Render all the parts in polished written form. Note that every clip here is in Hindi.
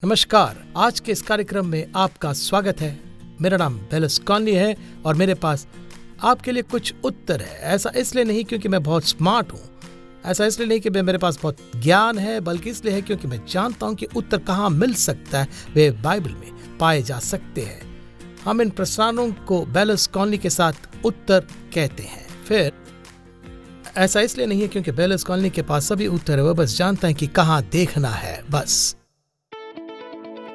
नमस्कार। आज के इस कार्यक्रम में आपका स्वागत है। मेरा नाम बेलस कॉनली है और मेरे पास आपके लिए कुछ उत्तर है। ऐसा इसलिए नहीं क्योंकि मैं बहुत स्मार्ट हूँ, ऐसा इसलिए नहीं कि मेरे पास बहुत ज्ञान है, बल्कि इसलिए है क्योंकि मैं जानता हूँ कि उत्तर कहाँ मिल सकता है। वे बाइबल में पाए जा सकते हैं। हम इन प्रसारणों को बेलस कॉनली के साथ उत्तर कहते हैं। फिर ऐसा इसलिए नहीं है क्योंकि बेलस कॉनली के पास सभी उत्तर है, वह बस जानता है कि कहाँ देखना है। बस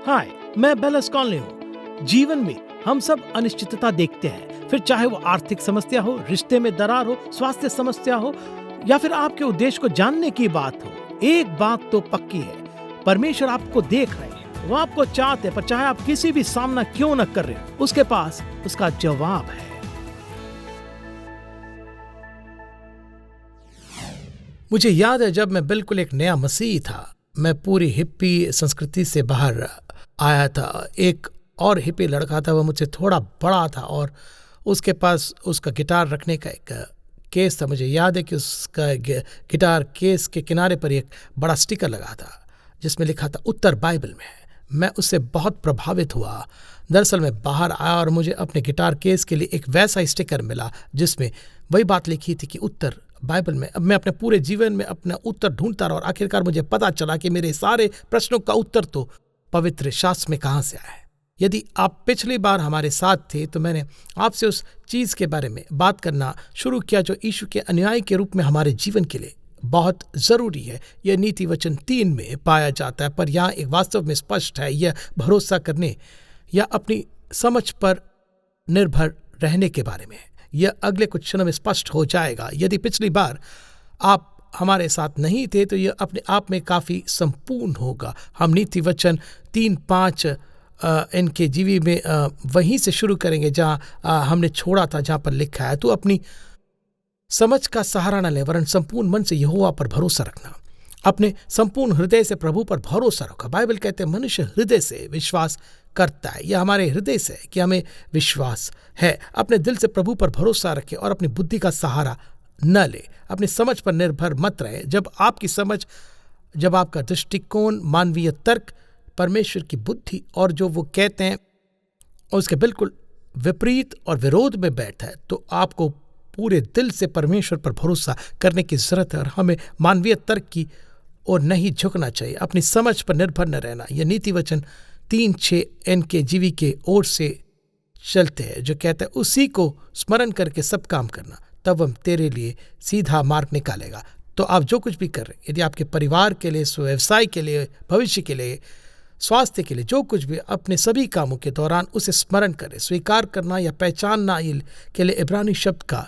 हाय, मैं बेलस कॉनली हूँ। जीवन में हम सब अनिश्चितता देखते हैं, फिर चाहे वो आर्थिक समस्या हो, रिश्ते में दरार हो, स्वास्थ्य समस्या हो या फिर आपके उद्देश्य को जानने की बात हो। एक बात तो पक्की है, परमेश्वर आपको देख रहे हैं, वो आपको चाहते हैं, पर चाहे आप किसी भी सामना क्यों न कर रहे हो, उसके पास उसका जवाब है। मुझे याद है जब मैं बिल्कुल एक नया मसीह था, मैं पूरी हिप्पी संस्कृति से बाहर आया था। एक और हिप्पी लड़का था, वह मुझसे थोड़ा बड़ा था और उसके पास उसका गिटार रखने का एक केस था। मुझे याद है कि उसका गिटार केस के किनारे पर एक बड़ा स्टिकर लगा था जिसमें लिखा था उत्तर बाइबल में है। मैं उससे बहुत प्रभावित हुआ। दरअसल मैं बाहर आया और मुझे अपने गिटार केस के लिए एक वैसा स्टिकर मिला जिसमें वही बात लिखी थी कि उत्तर बाइबल में। अब मैं अपने पूरे जीवन में अपना उत्तर ढूंढता रहा और आखिरकार मुझे पता चला कि मेरे सारे प्रश्नों का उत्तर तो पवित्र शास्त्र में कहाँ से आया है। यदि आप पिछली बार हमारे साथ थे तो मैंने आपसे उस चीज़ के बारे में बात करना शुरू किया जो यीशु के अनुयायी के रूप में हमारे जीवन के लिए बहुत ज़रूरी है। यह नीति वचन 3 में पाया जाता है, पर यहाँ एक वास्तव में स्पष्ट है। यह भरोसा करने या अपनी समझ पर निर्भर रहने के बारे में है। यह अगले कुछ क्षणों में स्पष्ट हो जाएगा। यदि पिछली बार आप हमारे साथ नहीं थे तो यह अपने आप में काफ़ी संपूर्ण होगा। हम नीति वचन 3:5 NKJV में वहीं से शुरू करेंगे जहाँ हमने छोड़ा था, जहाँ पर लिखा है, तो अपनी समझ का सहारा न ले वरन संपूर्ण मन से यहोवा पर भरोसा रखना। अपने संपूर्ण हृदय से प्रभु पर भरोसा रखो। बाइबल कहते हैं मनुष्य हृदय से विश्वास करता है। यह हमारे हृदय से है कि हमें विश्वास है। अपने दिल से प्रभु पर भरोसा रखें और अपनी बुद्धि का सहारा न ले। अपनी समझ पर निर्भर मत रहे। जब आपका दृष्टिकोण, मानवीय तर्क, परमेश्वर की बुद्धि और जो वो कहते हैं उसके बिल्कुल विपरीत और विरोध में बैठा है, तो आपको पूरे दिल से परमेश्वर पर भरोसा करने की जरूरत है और हमें मानवीय तर्क की ओर नहीं झुकना चाहिए। अपनी समझ पर निर्भर न रहना। यह नीति वचन 3:6 NKJV के ओर से चलते हैं जो कहते हैं उसी को स्मरण करके सब काम करना, तब हम तेरे लिए सीधा मार्ग निकालेगा। तो आप जो कुछ भी कर रहे हैं, यदि आपके परिवार के लिए, व्यवसाय के लिए, भविष्य के लिए, स्वास्थ्य के लिए, जो कुछ भी, अपने सभी कामों के दौरान उसे स्मरण करें। स्वीकार करना या पहचानना के लिए इब्रानी शब्द का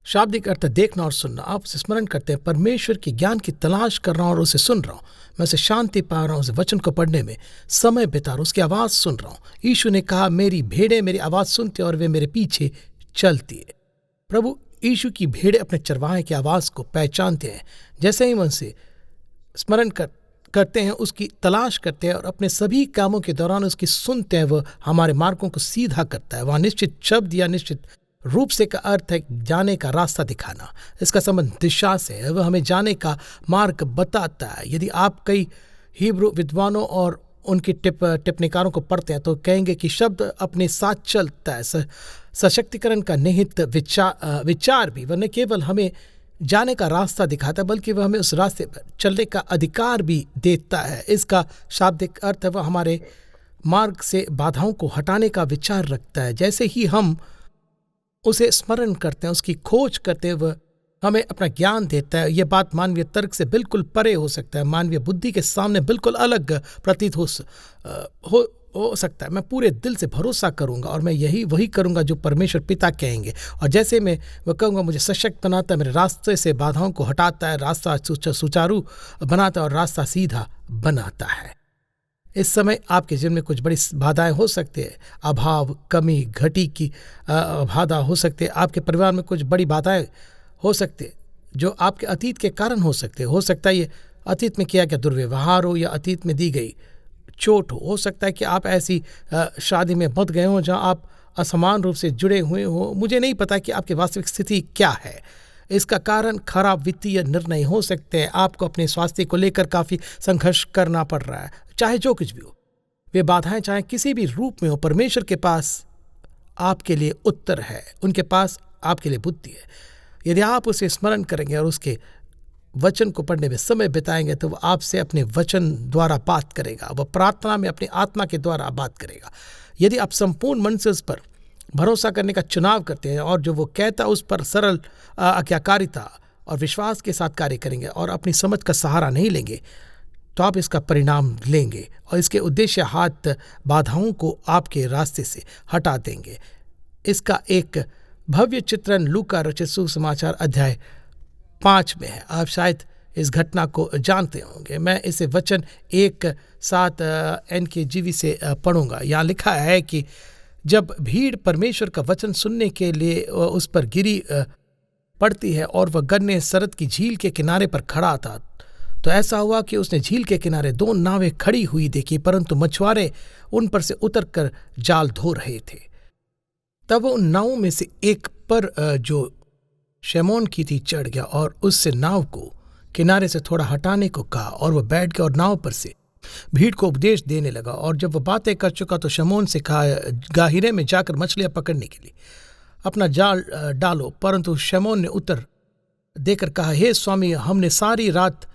शाब्दिक अर्थ देखना और सुनना। आप उसे स्मरण करते हैं, परमेश्वर की ज्ञान की तलाश कर रहा हूँ और उसे सुन रहा हूँ। मैं उसे शांति पा रहा हूँ, उसे वचन को पढ़ने में समय बिता रहा हूँ, उसकी आवाज़ सुन रहा हूँ। यीशु ने कहा मेरी भेड़ें मेरी आवाज़ सुनती और वे मेरे पीछे चलती है। प्रभु यीशु की भेड़ें अपने चरवाहे की आवाज़ को पहचानते हैं। जैसे ही उनसे स्मरण करते हैं, उसकी तलाश करते हैं और अपने सभी कामों के दौरान उसकी सुनते हैं, वह हमारे मार्गों को सीधा करता है। वहाँ निश्चित शब्द या निश्चित रूप से का अर्थ है जाने का रास्ता दिखाना। इसका संबंध दिशा से है। वह हमें जाने का मार्ग बताता है। यदि आप कई हिब्रू विद्वानों और उनके टिप्पणीकारों को पढ़ते हैं तो कहेंगे कि शब्द अपने साथ चलता है। सशक्तिकरण का निहित विचार भी वह न केवल हमें जाने का रास्ता दिखाता है बल्कि वह हमें उस रास्ते पर चलने का अधिकार भी देता है। इसका शाब्दिक अर्थ है वह हमारे मार्ग से बाधाओं को हटाने का विचार रखता है। जैसे ही हम उसे स्मरण करते हैं, उसकी खोज करते हैं, वह हमें अपना ज्ञान देता है। यह बात मानवीय तर्क से बिल्कुल परे हो सकता है, मानवीय बुद्धि के सामने बिल्कुल अलग प्रतीत हो सकता है। मैं पूरे दिल से भरोसा करूंगा और मैं वही करूंगा जो परमेश्वर पिता कहेंगे। और जैसे मैं वह कहूँगा, मुझे सशक्त बनाता है, मेरे रास्ते से बाधाओं को हटाता है, रास्ता सुचारू बनाता है और रास्ता सीधा बनाता है। इस समय आपके जीवन में कुछ बड़ी बाधाएं हो सकती है। अभाव, कमी, घटी की बाधा हो सकती है। आपके परिवार में कुछ बड़ी बाधाएं हो सकती है जो आपके अतीत के कारण हो सकते हैं। हो सकता है ये अतीत में किया गया दुर्व्यवहार हो या अतीत में दी गई चोट हो सकता है कि आप ऐसी शादी में बंध गए हो जहां आप असमान रूप से जुड़े हुए हो। मुझे नहीं पता कि आपकी वास्तविक स्थिति क्या है, इसका कारण खराब वित्तीय निर्णय हो सकते हैं। आपको अपने स्वास्थ्य को लेकर काफ़ी संघर्ष करना पड़ रहा है। चाहे जो कुछ भी हो, वे बाधाएं चाहे किसी भी रूप में हो, परमेश्वर के पास आपके लिए उत्तर है। उनके पास आपके लिए बुद्धि है। यदि आप उसे स्मरण करेंगे और उसके वचन को पढ़ने में समय बिताएंगे तो वह आपसे अपने वचन द्वारा बात करेगा। वह प्रार्थना में अपनी आत्मा के द्वारा बात करेगा। यदि आप संपूर्ण मन से उस पर भरोसा करने का चुनाव करते हैं और जो वो कहता है उस पर सरल आज्ञाकारिता और विश्वास के साथ कार्य करेंगे और अपनी समझ का सहारा नहीं लेंगे, तो आप इसका परिणाम लेंगे और इसके उद्देश्य हाथ बाधाओं को आपके रास्ते से हटा देंगे। इसका एक भव्य चित्रण लूका रचित सुसमाचार अध्याय 5 में है। आप शायद इस घटना को जानते होंगे। मैं इसे वचन 1:7 NKJV से पढ़ूंगा। यहाँ लिखा है कि जब भीड़ परमेश्वर का वचन सुनने के लिए उस पर गिरी पड़ती है और वह गन्ने सरत की झील के किनारे पर खड़ा था, तो ऐसा हुआ कि उसने झील के किनारे 2 नावें खड़ी हुई देखी, परंतु मछुआरे उन पर से उतरकर जाल धो रहे थे। तब वो उन नावों में से एक पर जो शमौन की थी चढ़ गया और उससे नाव को किनारे से थोड़ा हटाने को कहा और वह बैठ गया और नाव पर से भीड़ को उपदेश देने लगा। और जब वह बातें कर चुका तो शमौन से कहा, गाहिरे में जाकर मछलियां पकड़ने के लिए अपना जाल डालो। परंतु शमौन ने उत्तर देकर कहा, हे स्वामी, हमने सारी रात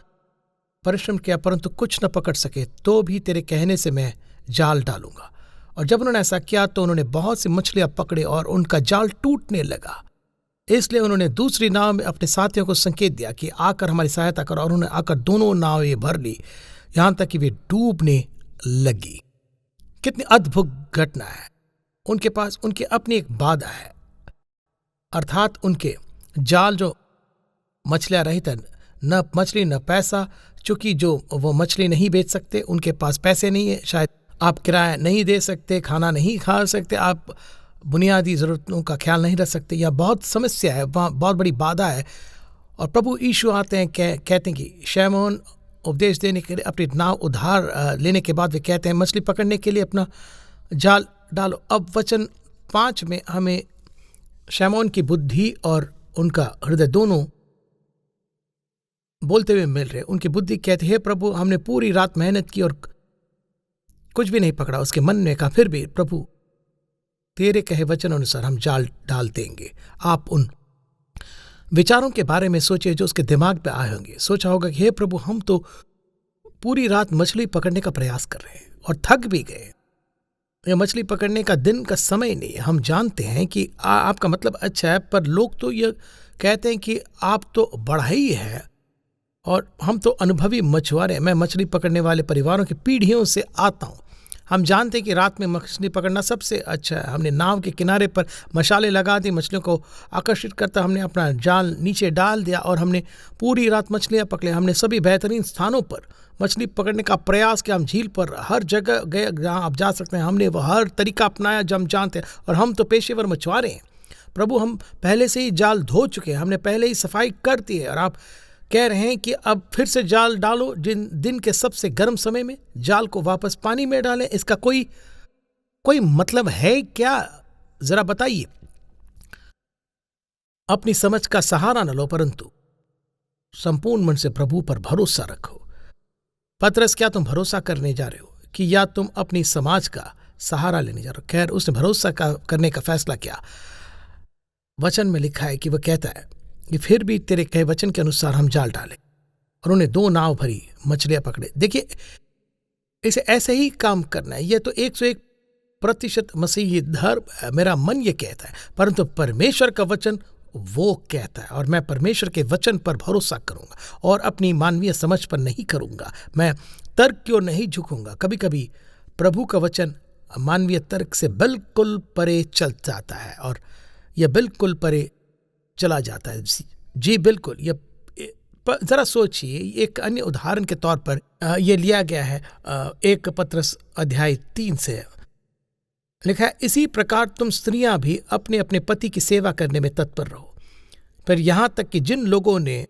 परिश्रम किया परंतु कुछ न पकड़ सके, तो भी तेरे कहने से मैं जाल डालूंगा। और जब उन्होंने ऐसा किया तो उन्होंने बहुत सी मछलियां पकड़े और उनका जाल टूटने लगा। इसलिए उन्होंने दूसरी नाव में अपने साथियों को संकेत दिया कि आकर हमारी सहायता करो, और उन्होंने आकर दोनों नावें भर ली, यहां तक कि वे डूबने लगी। कितनी अद्भुत घटना है। उनके पास उनकी अपनी एक बाधा है, अर्थात उनके जाल जो मछलियां रहित है, न मछली न पैसा, चूंकि जो वो मछली नहीं बेच सकते, उनके पास पैसे नहीं है, शायद आप किराया नहीं दे सकते, खाना नहीं खा सकते, आप बुनियादी ज़रूरतों का ख्याल नहीं रख सकते, या बहुत समस्या है, बहुत बड़ी बाधा है। और प्रभु यीशु आते हैं, कहते हैं कि शमौन उपदेश देने के लिए अपनी नाव उधार लेने के बाद वे कहते हैं मछली पकड़ने के लिए अपना जाल डालो। अब वचन 5 में हमें शमौन की बुद्धि और उनका हृदय दोनों बोलते हुए मिल रहे। उनकी बुद्धि कहती है, प्रभु हमने पूरी रात मेहनत की और कुछ भी नहीं पकड़ा। उसके मन ने कहा, फिर भी प्रभु तेरे कहे वचन अनुसार हम जाल डाल देंगे। आप उन विचारों के बारे में सोचिए जो उसके दिमाग पे आए होंगे। सोचा होगा कि हे प्रभु, हम तो पूरी रात मछली पकड़ने का प्रयास कर रहे हैं और थक भी गए। ये मछली पकड़ने का दिन का समय नहीं है। हम जानते हैं कि आपका मतलब अच्छा है, पर लोग तो ये कहते हैं कि आप तो बढ़ई है और हम तो अनुभवी मछुआरे हैं। मैं मछली पकड़ने वाले परिवारों की पीढ़ियों से आता हूँ। हम जानते हैं कि रात में मछली पकड़ना सबसे अच्छा है। हमने नाव के किनारे पर मशाले लगा दी, मछलियों को आकर्षित करता हमने अपना जाल नीचे डाल दिया और हमने पूरी रात मछलियां पकड़े। हमने सभी बेहतरीन स्थानों पर मछली पकड़ने का प्रयास किया। हम झील पर हर जगह गए जहाँ आप जा सकते हैं। हमने वह हर तरीका अपनाया जो हम जानते हैं, और हम तो पेशेवर मछुआरे हैं। प्रभु, हम पहले से ही जाल धो चुके हैं, हमने पहले ही सफाई कर दी है, और आप कह रहे हैं कि अब फिर से जाल डालो। जिन दिन के सबसे गर्म समय में जाल को वापस पानी में डालें, इसका कोई मतलब है क्या? जरा बताइए। अपनी समझ का सहारा न लो, परंतु संपूर्ण मन से प्रभु पर भरोसा रखो। पतरस, क्या तुम भरोसा करने जा रहे हो कि या तुम अपनी समाज का सहारा लेने जा रहे हो? खैर, उसने भरोसा करने का फैसला किया। वचन में लिखा है कि वह कहता है कि फिर भी तेरे कहे वचन के अनुसार हम जाल डालें, और उन्हें 2 नाव भरी मछलियां पकड़े। देखिए, इसे ऐसे ही काम करना है। यह तो 101% मसीही धर्म, मेरा मन ये कहता है, परंतु परमेश्वर का वचन वो कहता है, और मैं परमेश्वर के वचन पर भरोसा करूंगा और अपनी मानवीय समझ पर नहीं करूंगा। मैं तर्क की ओर नहीं झुकूंगा। कभी कभी प्रभु का वचन मानवीय तर्क से बिल्कुल परे चल जाता है, और यह बिल्कुल परे चला जाता है। जी बिल्कुल। ये जरा सोचिए, एक अन्य उदाहरण के तौर पर यह लिया गया है 1 पतरस अध्याय 3 से लिखा है, इसी प्रकार तुम स्त्रियां भी अपने अपने पति की सेवा करने में तत्पर रहो। पर यहां तक कि जिन लोगों ने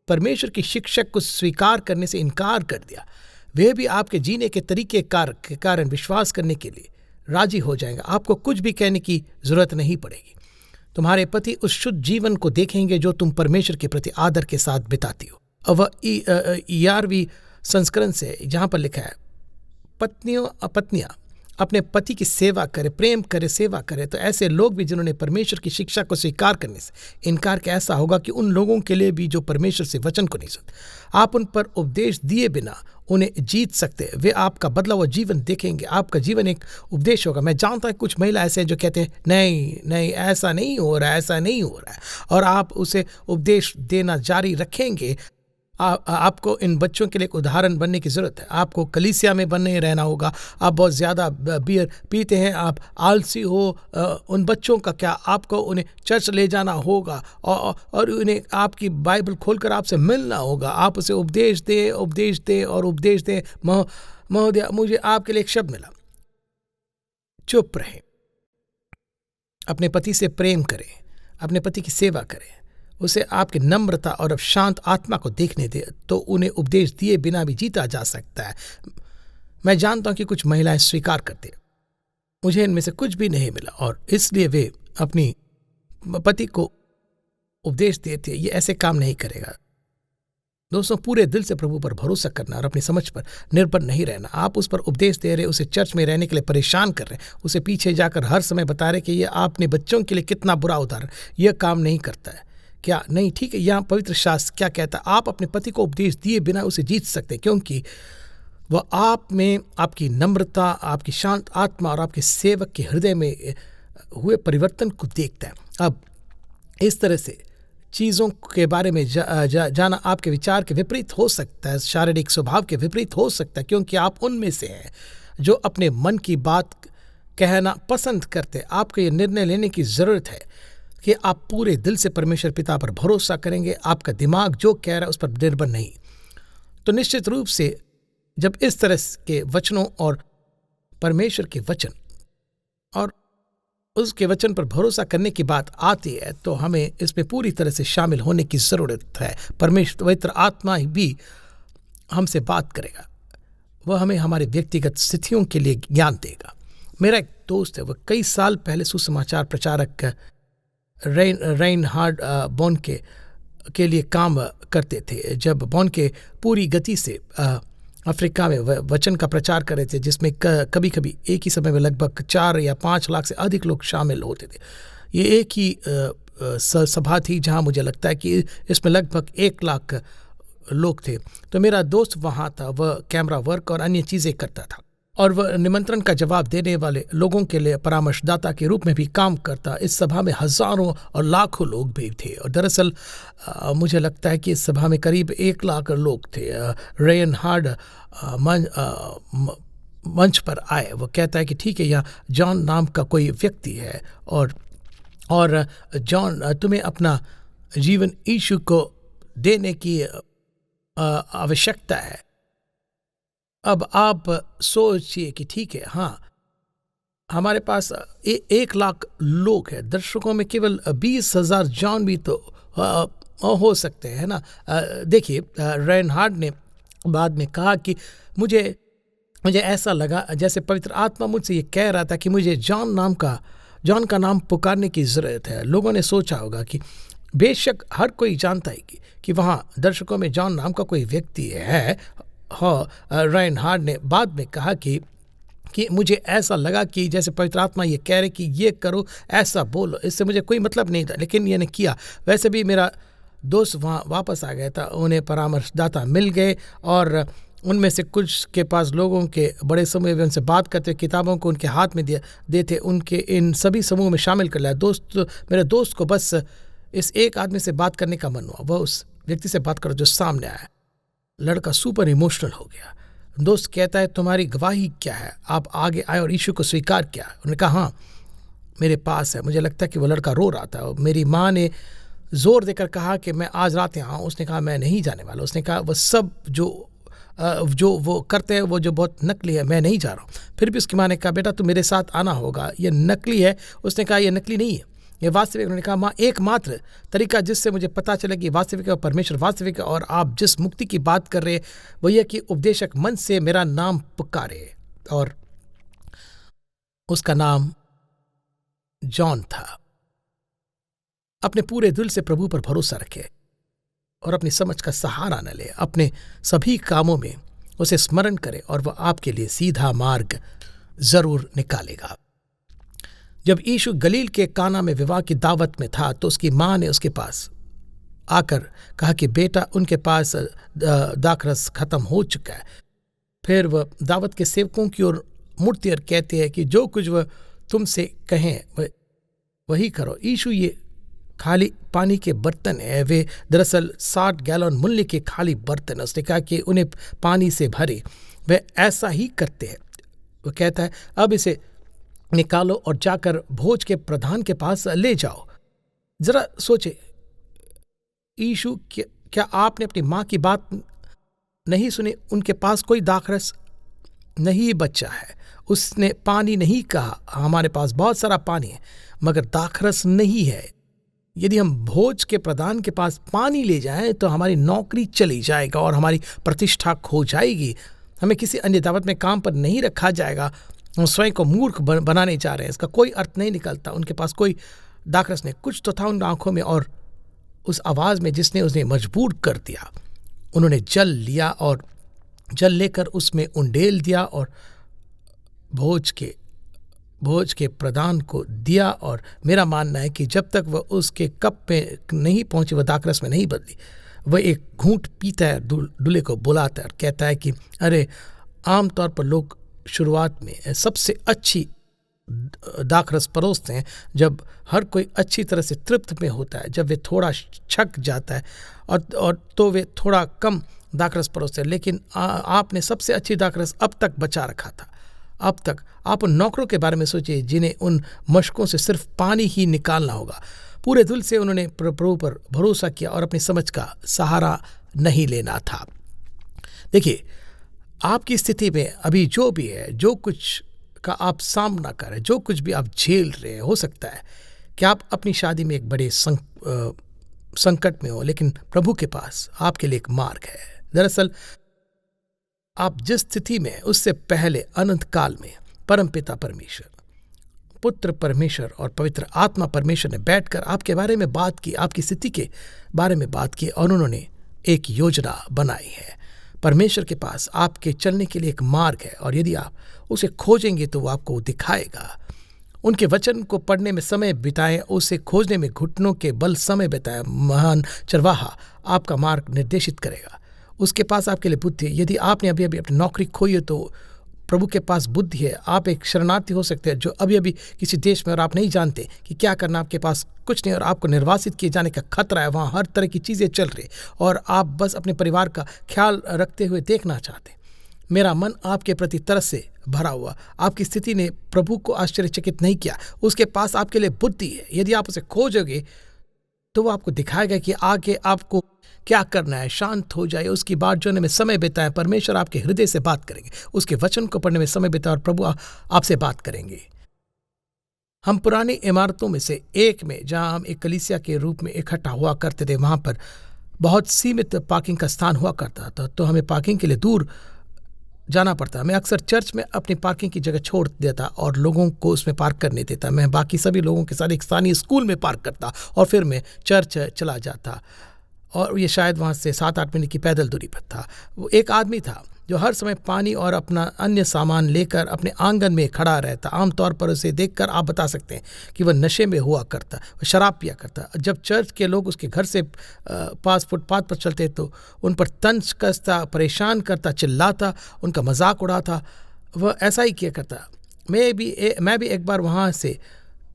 परमेश्वर की शिक्षक को स्वीकार करने से इनकार कर दिया, वे भी आपके जीने के तरीके के कारण विश्वास करने के लिए राजी हो जाएंगे। आपको कुछ भी कहने की जरूरत नहीं पड़ेगी। तुम्हारे पति उस शुद्ध जीवन को देखेंगे जो तुम परमेश्वर के प्रति आदर के साथ बिताती हो। और वह 11वीं संस्करण से जहाँ पर लिखा है, पत्नियां अपने पति की सेवा करे, प्रेम करे, सेवा करे। तो ऐसे लोग भी जिन्होंने परमेश्वर की शिक्षा को स्वीकार करने से इनकार किया, ऐसा होगा कि उन लोगों के लिए भी जो परमेश्वर से वचन को नहीं सुनते, आप उन पर उपदेश दिए बिना उन्हें जीत सकते। वे आपका बदला हुआ जीवन देखेंगे। आपका जीवन एक उपदेश होगा। मैं जानता हूँ कुछ महिला ऐसे हैं जो कहते हैं नहीं नहीं ऐसा नहीं हो रहा है, ऐसा नहीं हो रहा है, और आप उसे उपदेश देना जारी रखेंगे। आपको इन बच्चों के लिए एक उदाहरण बनने की ज़रूरत है। आपको कलीसिया में बने रहना होगा। आप बहुत ज़्यादा बियर पीते हैं, आप आलसी हो, उन बच्चों का क्या, आपको उन्हें चर्च ले जाना होगा और उन्हें आपकी बाइबल खोलकर आपसे मिलना होगा। आप उसे उपदेश दें। महोदया, मुझे आपके लिए एक शब्द मिला, चुप रहें। अपने पति से प्रेम करें, अपने पति की सेवा करें, उसे आपकी नम्रता और अब शांत आत्मा को देखने दे, तो उन्हें उपदेश दिए बिना भी जीता जा सकता है। मैं जानता हूं कि कुछ महिलाएं स्वीकार करते, मुझे इनमें से कुछ भी नहीं मिला, और इसलिए वे अपनी पति को उपदेश देते। ये ऐसे काम नहीं करेगा। दोस्तों, पूरे दिल से प्रभु पर भरोसा करना और अपनी समझ पर निर्भर नहीं रहना। आप उस पर उपदेश दे रहे, उसे चर्च में रहने के लिए परेशान कर रहे, उसे पीछे जाकर हर समय बता रहे कि ये आपने बच्चों के लिए कितना बुरा उदाहरण, यह काम नहीं करता है। क्या नहीं? ठीक है, यहाँ पवित्र शास्त्र क्या कहता है? आप अपने पति को उपदेश दिए बिना उसे जीत सकते, क्योंकि वह आप में आपकी नम्रता, आपकी शांत आत्मा और आपके सेवक के हृदय में हुए परिवर्तन को देखता है। अब इस तरह से चीज़ों के बारे में जाना आपके विचार के विपरीत हो सकता है, शारीरिक स्वभाव के विपरीत हो सकता है, क्योंकि आप उनमें से हैं जो अपने मन की बात कहना पसंद करते। आपको ये निर्णय लेने की ज़रूरत है कि आप पूरे दिल से परमेश्वर पिता पर भरोसा करेंगे। आपका दिमाग जो कह रहा है उस पर निर्भर नहीं। तो निश्चित रूप से जब इस तरह के वचनों और परमेश्वर के वचन और उसके वचन पर भरोसा करने की बात आती है, तो हमें इसमें पूरी तरह से शामिल होने की ज़रूरत है। परमेश्वर पवित्र आत्मा भी हमसे बात करेगा। वह हमें हमारे व्यक्तिगत स्थितियों के लिए ज्ञान देगा। मेरा एक दोस्त है, वह कई साल पहले सुसमाचार प्रचारक रेनहार्ड बोनके के लिए काम करते थे। जब बोनके पूरी गति से अफ्रीका में वचन का प्रचार कर रहे थे, जिसमें कभी कभी एक ही समय में लगभग 4 या 5 लाख से अधिक लोग शामिल होते थे। ये एक ही सभा थी जहां मुझे लगता है कि इसमें लगभग 1 लाख लोग थे। तो मेरा दोस्त वहाँ था। वह कैमरा वर्क और अन्य चीज़ें करता था, और वह निमंत्रण का जवाब देने वाले लोगों के लिए परामर्शदाता के रूप में भी काम करता। इस सभा में हजारों और लाखों लोग भी थे, और दरअसल मुझे लगता है कि इस सभा में करीब 1 लाख लोग थे। रेनहार्ड मंच पर आए। वो कहता है कि ठीक है, यहाँ जॉन नाम का कोई व्यक्ति है, और जॉन, तुम्हें अपना जीवन यीशु को देने की आवश्यकता है। अब आप सोचिए कि ठीक है, हाँ, हमारे पास 1 लाख लोग हैं, दर्शकों में केवल 20,000 जॉन भी तो हो सकते हैं, है ना। देखिए, रेनहार्ड ने बाद में कहा कि मुझे ऐसा लगा जैसे पवित्र आत्मा मुझसे ये कह रहा था कि मुझे जॉन का नाम पुकारने की ज़रूरत है। लोगों ने सोचा होगा कि बेशक हर कोई जानता है कि वहाँ दर्शकों में जॉन नाम का कोई व्यक्ति है। हाँ, रेनहार्ड ने बाद में कहा कि मुझे ऐसा लगा कि जैसे पवित्र आत्मा ये कह रहे कि ये करो, ऐसा बोलो। इससे मुझे कोई मतलब नहीं था, लेकिन ये ने किया। वैसे भी मेरा दोस्त वहाँ वापस आ गया था। उन्हें परामर्शदाता मिल गए, और उनमें से कुछ के पास लोगों के बड़े समूह में उनसे बात करते, किताबों को उनके हाथ में देते, उनके इन सभी समूह में शामिल कर लिया। मेरे दोस्त को बस इस एक आदमी से बात करने का मन हुआ। वह उस व्यक्ति से बात करो जो सामने आया। लड़का सुपर इमोशनल हो गया। दोस्त कहता है, तुम्हारी गवाही क्या है? आप आगे आए और यीशु को स्वीकार किया? उन्होंने कहा, हाँ, मेरे पास है। मुझे लगता है कि वो लड़का रो रहा था। मेरी माँ ने जोर देकर कहा कि मैं आज रात यहाँ हूँ। उसने कहा, मैं नहीं जाने वाला। उसने कहा, वो सब जो वो करते हैं वो जो बहुत नकली है, मैं नहीं जा रहा हूँ। फिर भी उसकी माँ ने कहा, बेटा तुम मेरे साथ आना होगा, ये नकली है। उसने कहा, ये नकली नहीं है, ये वास्तविक। उन्होंने कहा, माँ, एकमात्र तरीका जिससे मुझे पता चले कि वास्तविक है, परमेश्वर वास्तविक है, और आप जिस मुक्ति की बात कर रहे हैं वो यह कि उपदेशक मन से मेरा नाम पुकारे। और उसका नाम जॉन था। अपने पूरे दिल से प्रभु पर भरोसा रखे और अपनी समझ का सहारा न ले। अपने सभी कामों में उसे स्मरण करे और वह आपके लिए सीधा मार्ग जरूर निकालेगा। जब यीशु गलील के काना में विवाह की दावत में था तो उसकी मां ने उसके पास आकर कहा कि बेटा, उनके पास दाखरस खत्म हो चुका है। फिर वह दावत के सेवकों की ओर मुड़ती और कहते हैं कि जो कुछ वह तुमसे कहें वही करो। यीशु ये खाली पानी के बर्तन है, वे दरअसल 60 गैलन मूल्य के खाली बर्तन। उसने कहा कि उन्हें पानी से भरे, वे ऐसा ही करते हैं। वो कहता है अब इसे निकालो और जाकर भोज के प्रधान के पास ले जाओ। जरा सोचे, यीशु क्या आपने अपनी मां की बात नहीं सुनी? उनके पास कोई दाखरस नहीं बचा है। उसने पानी नहीं कहा, हमारे पास बहुत सारा पानी है मगर दाखरस नहीं है। यदि हम भोज के प्रधान के पास पानी ले जाएं तो हमारी नौकरी चली जाएगा और हमारी प्रतिष्ठा खो जाएगी। हमें किसी अन्य दावत में काम पर नहीं रखा जाएगा। हम स्वयं को मूर्ख बनाने जा रहे हैं। इसका कोई अर्थ नहीं निकलता। उनके पास कोई दाखरस नहीं। कुछ तो था उन आंखों में और उस आवाज में जिसने उन्हें मजबूर कर दिया। उन्होंने जल लिया और जल लेकर उसमें उंडेल दिया और भोज के प्रधान को दिया। और मेरा मानना है कि जब तक वह उसके कप में नहीं पहुंची, वह दाखरस में नहीं बदली। वह एक घूंट पीता है, दूल्हे को बुलाता है और कहता है कि अरे, आमतौर पर लोग शुरुआत में सबसे अच्छी दाखरस परोसते हैं जब हर कोई अच्छी तरह से तृप्त में होता है। जब वे थोड़ा छक जाता है और तो वे थोड़ा कम दाखरस परोसते हैं। लेकिन आपने सबसे अच्छी दाखरस अब तक बचा रखा था। अब तक आप उन नौकरों के बारे में सोचिए जिन्हें उन मशकों से सिर्फ पानी ही निकालना होगा। पूरे दिल से उन्होंने प्रभु पर भरोसा किया और अपनी समझ का सहारा नहीं लेना था। देखिए, आपकी स्थिति में अभी जो भी है, जो कुछ का आप सामना कर रहे हैं, जो कुछ भी आप झेल रहे हैं, हो सकता है कि आप अपनी शादी में एक बड़े संकट में हो, लेकिन प्रभु के पास आपके लिए एक मार्ग है। दरअसल आप जिस स्थिति में उससे पहले अनंत काल में परमपिता परमेश्वर, पुत्र परमेश्वर और पवित्र आत्मा परमेश्वर ने बैठकर आपके बारे में बात की, आपकी स्थिति के बारे में बात की और उन्होंने एक योजना बनाई है। परमेश्वर के पास आपके चलने के लिए एक मार्ग है और यदि आप उसे खोजेंगे तो वो आपको दिखाएगा। उनके वचन को पढ़ने में समय बिताएं, उसे खोजने में घुटनों के बल समय बिताएं। महान चरवाहा आपका मार्ग निर्देशित करेगा। उसके पास आपके लिए बुद्धि है। यदि आपने अभी अभी अपनी नौकरी खोई है तो प्रभु के पास बुद्धि है। आप एक शरणार्थी हो सकते हैं जो अभी अभी किसी देश में और आप नहीं जानते कि क्या करना, आपके पास कुछ नहीं और आपको निर्वासित किए जाने का खतरा है। वहाँ हर तरह की चीज़ें चल रही और आप बस अपने परिवार का ख्याल रखते हुए देखना चाहते। मेरा मन आपके प्रति तरस से भरा हुआ। आपकी स्थिति ने प्रभु को आश्चर्यचकित नहीं किया। उसके पास आपके लिए बुद्धि है। यदि आप उसे खोजोगे तो वो आपको दिखाएगा कि आगे आपको क्या करना है। शांत हो जाए, उसकी बात जोड़ने में समय बिताएं। परमेश्वर आपके हृदय से बात करेंगे। उसके वचन को पढ़ने में समय बिताएं और प्रभु आपसे बात करेंगे। हम पुरानी इमारतों में से एक में, जहां हम एक कलीसिया के रूप में इकट्ठा हुआ करते थे, वहां पर बहुत सीमित पार्किंग का स्थान हुआ करता था, तो हमें पार्किंग के लिए दूर जाना पड़ता। मैं अक्सर चर्च में अपनी पार्किंग की जगह छोड़ देता और लोगों को उसमें पार्क करने देता। मैं बाकी सभी लोगों के साथ एक स्थानीय स्कूल में पार्क करता और फिर मैं चर्च चला जाता। और ये शायद वहाँ से 7-8 मिनट की पैदल दूरी पर था। वो एक आदमी था जो हर समय पानी और अपना अन्य सामान लेकर अपने आंगन में खड़ा रहता। आमतौर पर उसे देखकर आप बता सकते हैं कि वह नशे में हुआ करता, वह शराब पिया करता। जब चर्च के लोग उसके घर से पास फुटपाथ पर चलते तो उन पर तंज कसता, परेशान करता, चिल्लाता, उनका मजाक उड़ाता। वह ऐसा ही किया करता। मैं भी एक बार वहाँ से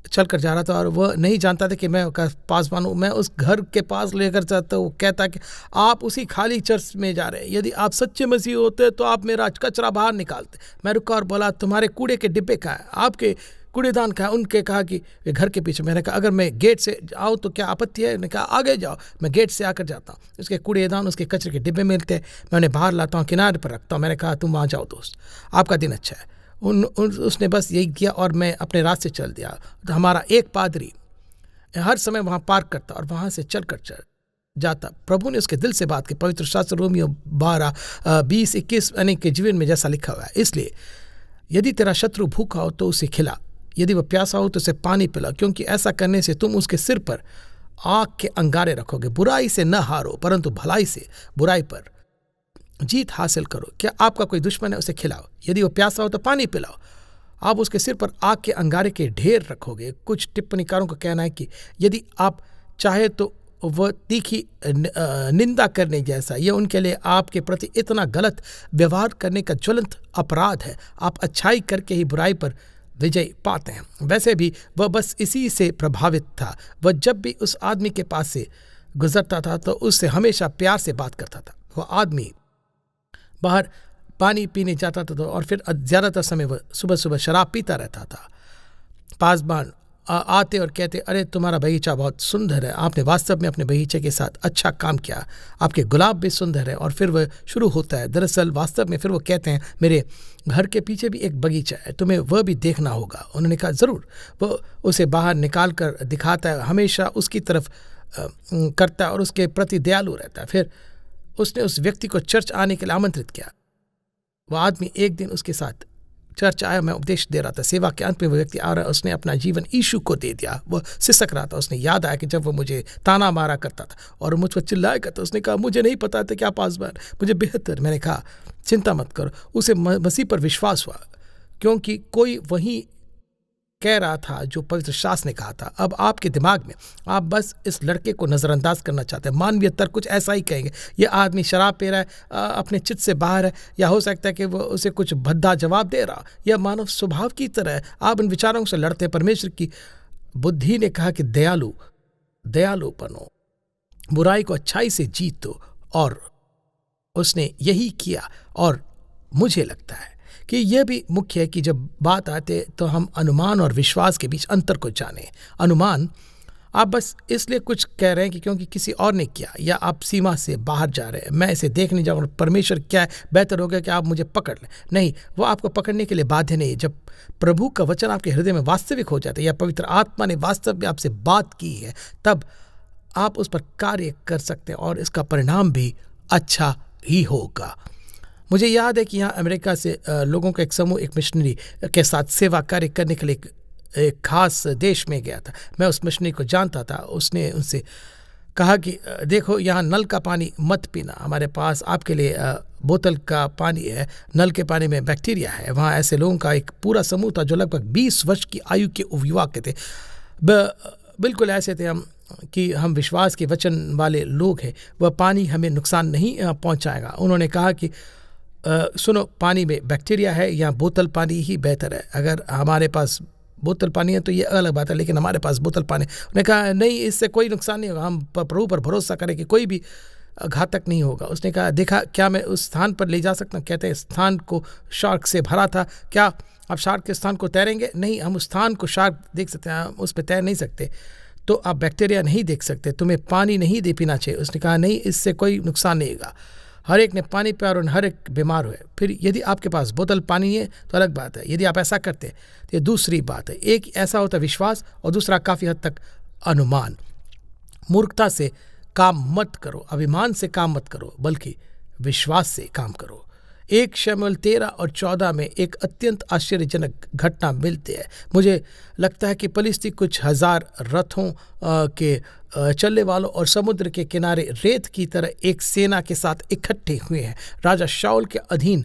चल कर जा रहा था और वह नहीं जानता था कि मैं पासवान हूँ। मैं उस घर के पास लेकर जाता, वो कहता कि आप उसी खाली चर्च में जा रहे हैं। यदि आप सच्चे मसीह होते तो आप मेरा कचरा बाहर निकालते। मैं रुका और बोला, तुम्हारे कूड़े के डिब्बे कहाँ हैं, आपके कूड़ेदान कहाँ है? उनके कहा कि वे घर के पीछे। मैंने कहा अगर मैं गेट से आऊँ तो क्या आपत्ति है? उन्होंने कहा आगे जाओ। मैं गेट से आकर जाता हूँ। उसके कूड़ेदान, उसके कचरे के डिब्बे मिलते हैं, मैं उन्हें बाहर लाता हूँ, किनारे पर रखता हूँ। मैंने कहा तुम वहाँ जाओ दोस्त, आपका दिन अच्छा है। उसने बस यही किया और मैं अपने रास्ते चल दिया। तो हमारा एक पादरी हर समय वहाँ पार्क करता और वहाँ से चल जाता। प्रभु ने उसके दिल से बात की। पवित्र शास्त्र रोमियो 12:20-21 यानी के जीवन में जैसा लिखा हुआ है, इसलिए यदि तेरा शत्रु भूखा हो तो उसे खिला, यदि वह प्यासा हो तो उसे पानी पिला, क्योंकि ऐसा करने से तुम उसके सिर पर आग के अंगारे रखोगे। बुराई से न हारो परंतु भलाई से बुराई पर जीत हासिल करो। क्या आपका कोई दुश्मन है, उसे खिलाओ। यदि वो प्यासा हो तो पानी पिलाओ। आप उसके सिर पर आग के अंगारे के ढेर रखोगे। कुछ टिप्पणीकारों का कहना है कि यदि आप चाहे तो वह तीखी निंदा करने जैसा, यह उनके लिए आपके प्रति इतना गलत व्यवहार करने का ज्वलंत अपराध है। आप अच्छाई करके ही बुराई पर विजय पाते हैं। वैसे भी वह बस इसी से प्रभावित था। वह जब भी उस आदमी के पास से गुजरता था तो उससे हमेशा प्यार से बात करता था। वह आदमी बाहर पानी पीने जाता था और फिर ज़्यादातर समय वह सुबह सुबह शराब पीता रहता था। पासबान आते और कहते, अरे तुम्हारा बगीचा बहुत सुंदर है, आपने वास्तव में अपने बगीचे के साथ अच्छा काम किया, आपके गुलाब भी सुंदर है। और फिर वह शुरू होता है। दरअसल वास्तव में फिर वो कहते हैं, मेरे घर के पीछे भी एक बगीचा है, तुम्हें वह भी देखना होगा। उन्होंने कहा ज़रूर। वह उसे बाहर निकाल कर दिखाता है, हमेशा उसकी तरफ करता है और उसके प्रति दयालु रहता है। फिर उसने उस व्यक्ति को चर्च आने के लिए आमंत्रित किया। वह आदमी एक दिन उसके साथ चर्च आया। मैं उपदेश दे रहा था। सेवा के अंत में वो व्यक्ति आ रहा है, उसने अपना जीवन यीशु को दे दिया। वह सिसक रहा था। उसने याद आया कि जब वो मुझे ताना मारा करता था और मुझ पर चिल्लाया करता। उसने कहा, मुझे नहीं पता था क्या पासबान, मुझे बेहतर। मैंने कहा, चिंता मत करो। उसे मसीह पर विश्वास हुआ क्योंकि कोई वही कह रहा था जो पवित्र शास्त्र ने कहा था। अब आपके दिमाग में आप बस इस लड़के को नज़रअंदाज करना चाहते हैं। मानवीय तर्क कुछ ऐसा ही कहेंगे, ये आदमी शराब पी रहा है, अपने चित्त से बाहर है, या हो सकता है कि वो उसे कुछ भद्दा जवाब दे रहा, यह मानव स्वभाव की तरह है। आप इन विचारों से लड़ते हैं। परमेश्वर की बुद्धि ने कहा कि दयालु बनो, बुराई को अच्छाई से जीत दो, और उसने यही किया। और मुझे लगता है कि यह भी मुख्य है कि जब बात आते तो हम अनुमान और विश्वास के बीच अंतर को जानें। अनुमान, आप बस इसलिए कुछ कह रहे हैं कि क्योंकि किसी और ने किया, या आप सीमा से बाहर जा रहे हैं, मैं इसे देखने जाऊँ, परमेश्वर क्या है, बेहतर होगा कि आप मुझे पकड़ लें। नहीं, वो आपको पकड़ने के लिए बाध्य नहीं। जब प्रभु का वचन आपके हृदय में वास्तविक हो जाता है, या पवित्र आत्मा ने वास्तव में आपसे बात की है, तब आप उस पर कार्य कर सकते हैं और इसका परिणाम भी अच्छा ही होगा। मुझे याद है कि यहाँ अमेरिका से लोगों का एक समूह एक मिशनरी के साथ सेवा कार्य करने के लिए एक खास देश में गया था। मैं उस मिशनरी को जानता था। उसने उनसे कहा कि देखो, यहाँ नल का पानी मत पीना, हमारे पास आपके लिए बोतल का पानी है। नल के पानी में बैक्टीरिया है। वहाँ ऐसे लोगों का एक पूरा समूह था जो लगभग 20 वर्ष की आयु के युवा के थे। बिल्कुल ऐसे थे हम कि हम विश्वास के वचन वाले लोग हैं। वह पानी हमें नुकसान नहीं पहुँचाएगा। उन्होंने कहा कि सुनो, पानी में बैक्टीरिया है, या बोतल पानी ही बेहतर है। अगर हमारे पास बोतल पानी है तो ये अलग बात है, लेकिन हमारे पास बोतल पानी। उन्होंने कहा, नहीं, इससे कोई नुकसान नहीं होगा, हम प्रभु पर भरोसा करें कि कोई भी घातक नहीं होगा। उसने कहा, देखा, क्या मैं उस स्थान पर ले जा सकता हूँ? कहते हैं, स्थान को शार्क से भरा था, क्या आप शार्क के स्थान को तैरेंगे? नहीं, हम उस स्थान को शार्क देख सकते हैं, हम उस पर तैर नहीं सकते। तो आप बैक्टीरिया नहीं देख सकते, तुम्हें पानी नहीं दे पीना चाहिए। उसने कहा, नहीं, इससे कोई नुकसान नहीं होगा। हर एक ने पानी पिया और हर एक बीमार हुए। फिर यदि आपके पास बोतल पानी है तो अलग बात है। यदि आप ऐसा करते तो ये दूसरी बात है। एक ऐसा होता है विश्वास, और दूसरा काफ़ी हद तक अनुमान। मूर्खता से काम मत करो, अभिमान से काम मत करो, बल्कि विश्वास से काम करो। 1 शमूएल 13 और 14 में एक अत्यंत आश्चर्यजनक घटना मिलती है। मुझे लगता है कि फलिस्ती कुछ हजार रथों के चलने वालों और समुद्र के किनारे रेत की तरह एक सेना के साथ इकट्ठे हुए हैं। राजा शाऊल के अधीन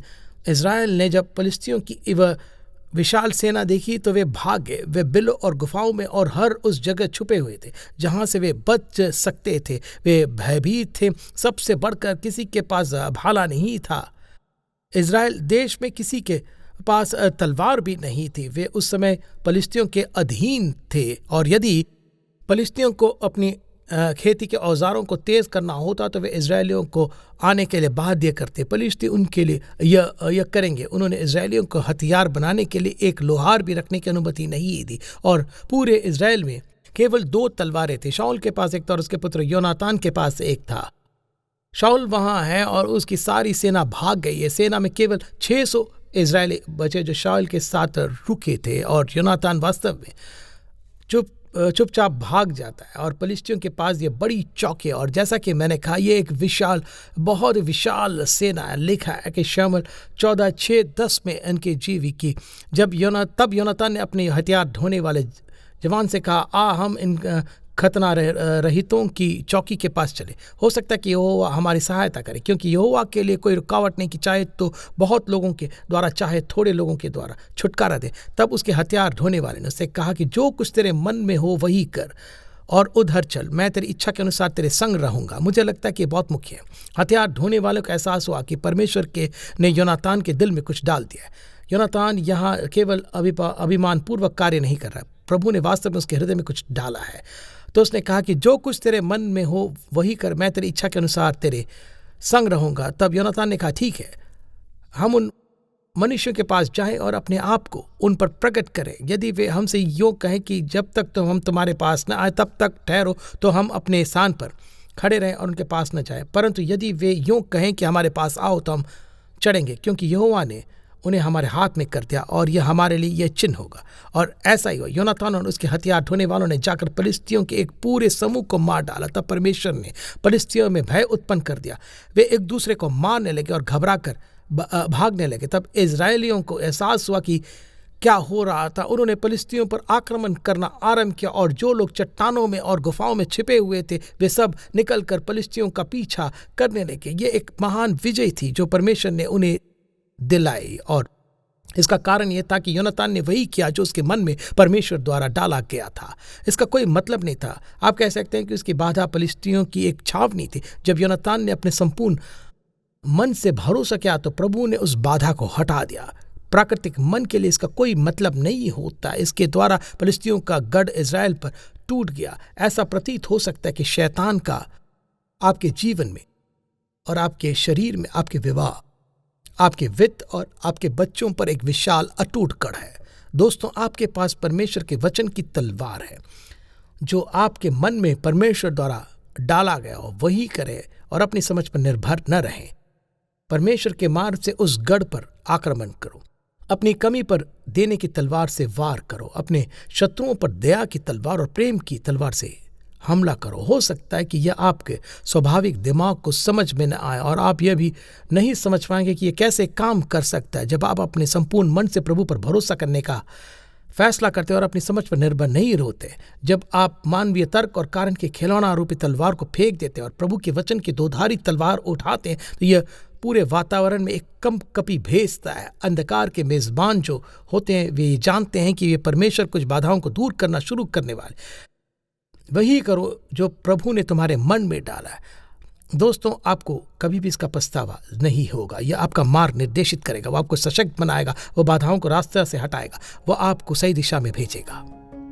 इज़राइल ने जब फलिस्तियों की वह विशाल सेना देखी तो वे भाग गए। वे बिलों और गुफाओं में और हर उस जगह छुपे हुए थे जहाँ से वे बच सकते थे। वे भयभीत थे। सबसे बढ़कर किसी के पास भाला नहीं था। इज़राइल देश में किसी के पास तलवार भी नहीं थी। वे उस समय फलिस्तियों के अधीन थे, और यदि फलिस्तियों को अपनी खेती के औजारों को तेज करना होता तो वे इजरायलियों को आने के लिए बाध्य करते। फलिस्ती उनके लिए यह करेंगे। उन्होंने इजरायलियों को हथियार बनाने के लिए एक लोहार भी रखने की अनुमति नहीं दी, और पूरे इजराइल में केवल 2 तलवारें थी। शाऊल के पास एक था और उसके पुत्र योनातान के पास एक था। शाऊल वहाँ है और उसकी सारी सेना भाग गई है। सेना में केवल 600 इजरायली बचे जो शाऊल के साथ रुके थे, और योनातान वास्तव में चुपचाप भाग जाता है और फलिस्तियों के पास ये बड़ी चौकी है। और जैसा कि मैंने कहा, ये एक बहुत विशाल सेना है। लिखा है कि शमूएल 14:6-10 में इनके जीवी की तब योनातान ने अपने हथियार ढोने वाले जवान से कहा, हम इन खतना रहितों की चौकी के पास चले। हो सकता है कि यहोवा हमारी सहायता करे, क्योंकि यहोवा के लिए कोई रुकावट नहीं कि चाहे तो बहुत लोगों के द्वारा चाहे थोड़े लोगों के द्वारा छुटकारा दे। तब उसके हथियार ढोने वाले ने उससे कहा कि जो कुछ तेरे मन में हो वही कर और उधर चल, मैं तेरी इच्छा के अनुसार तेरे संग रहूंगा। मुझे लगता है कि ये बहुत मुख्य है। हथियार ढोने वालों को एहसास हुआ कि परमेश्वर के ने योनातान के दिल में कुछ डाल दिया है। योनातान यहाँ केवल अभिमानपूर्वक कार्य नहीं कर रहा, प्रभु ने वास्तव में उसके हृदय में कुछ डाला है। तो उसने कहा कि जो कुछ तेरे मन में हो वही कर, मैं तेरी इच्छा के अनुसार तेरे संग रहूंगा। तब योनातान ने कहा, ठीक है, हम उन मनुष्यों के पास जाएं और अपने आप को उन पर प्रकट करें। यदि वे हमसे यूँ कहें कि जब तक तो हम तुम्हारे पास न आए तब तक ठहरो, तो हम अपने स्थान पर खड़े रहें और उनके पास न जाएं। परंतु यदि वे यूँ कहें कि हमारे पास आओ, तो हम चढ़ेंगे, क्योंकि यहोवा ने उन्हें हमारे हाथ में कर दिया और यह हमारे लिए यह चिन्ह होगा। और ऐसा ही हुआ। योनातान और उसके हथियार ढोने वालों ने जाकर पलिश्तियों के एक पूरे समूह को मार डाला। तब परमेश्वर ने पलिश्तियों में भय उत्पन्न कर दिया। वे एक दूसरे को मारने लगे और घबरा कर भागने लगे। तब इजरायलियों को एहसास हुआ कि क्या हो रहा था। उन्होंने पलिश्तियों पर आक्रमण करना आरंभ किया और जो लोग चट्टानों में और गुफाओं में छिपे हुए थे वे सब निकलकर पलिश्तियों का पीछा करने लगे। ये एक महान विजय थी जो परमेश्वर ने उन्हें दिलाई, और इसका कारण यह था कि योनातान ने वही किया जो उसके मन में परमेश्वर द्वारा डाला गया था। इसका कोई मतलब नहीं था। आप कह सकते हैं कि उसकी बाधा पलिश्तियों की एक छावनी थी। जब योनातान ने अपने संपूर्ण मन से भरोसा किया तो प्रभु ने उस बाधा को हटा दिया। प्राकृतिक मन के लिए इसका कोई मतलब नहीं होता। इसके द्वारा पलिश्तियों का गढ़ इजराइल पर टूट गया। ऐसा प्रतीत हो सकता है कि शैतान का आपके जीवन में और आपके शरीर में, आपके विवाह, आपके वित्त और आपके बच्चों पर एक विशाल अटूट कड़ है। दोस्तों, आपके पास परमेश्वर के वचन की तलवार है। जो आपके मन में परमेश्वर द्वारा डाला गया हो वही करे और अपनी समझ पर निर्भर न रहे। परमेश्वर के मार्ग से उस गढ़ पर आक्रमण करो। अपनी कमी पर देने की तलवार से वार करो। अपने शत्रुओं पर दया की तलवार और प्रेम की तलवार से हमला करो। हो सकता है कि यह आपके स्वाभाविक दिमाग को समझ में न आए और आप यह भी नहीं समझ पाएंगे कि यह कैसे काम कर सकता है। जब आप अपने संपूर्ण मन से प्रभु पर भरोसा करने का फैसला करते और अपनी समझ पर निर्भर नहीं होते, जब आप मानवीय तर्क और कारण के खिलौना रूपी तलवार को फेंक देते और प्रभु के वचन की दोधारी तलवार उठाते हैं, तो यह पूरे वातावरण में एक कंपकपी भेजता है। अंधकार के मेजबान जो होते हैं वे ये जानते हैं कि वे परमेश्वर कुछ बाधाओं को दूर करना शुरू करने वाले। वही करो जो प्रभु ने तुम्हारे मन में डाला है। दोस्तों, आपको कभी भी इसका पछतावा नहीं होगा। यह आपका मार्ग निर्देशित करेगा, वो आपको सशक्त बनाएगा, वो बाधाओं को रास्ते से हटाएगा, वो आपको सही दिशा में भेजेगा।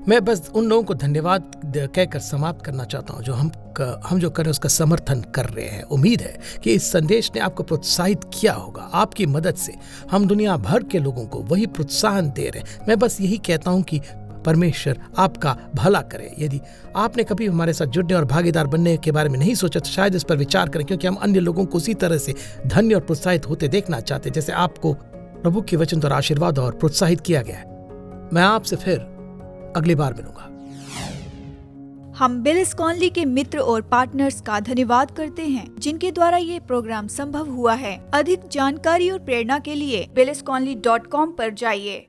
मैं बस उन लोगों को धन्यवाद कहकर समाप्त करना चाहता हूँ जो हम जो करें उसका समर्थन कर रहे हैं। उम्मीद है कि इस संदेश ने आपको प्रोत्साहित किया होगा। आपकी मदद से हम दुनिया भर के लोगों को वही प्रोत्साहन दे रहे हैं। मैं बस यही कहता हूँ कि परमेश्वर आपका भला करे। यदि आपने कभी हमारे साथ जुड़ने और भागीदार बनने के बारे में नहीं सोचा तो शायद इस पर विचार करें, क्योंकि हम अन्य लोगों को उसी तरह से धन्य और प्रोत्साहित होते देखना चाहते हैं जैसे आपको प्रभु के वचन द्वारा आशीर्वाद और प्रोत्साहित किया गया है। मैं आपसे फिर अगली बार मिलूंगा। हम बिल स्कॉनली के मित्र और पार्टनर्स का धन्यवाद करते हैं जिनके द्वारा ये प्रोग्राम संभव हुआ है। अधिक जानकारी और प्रेरणा के लिए billsconley.com पर जाइए।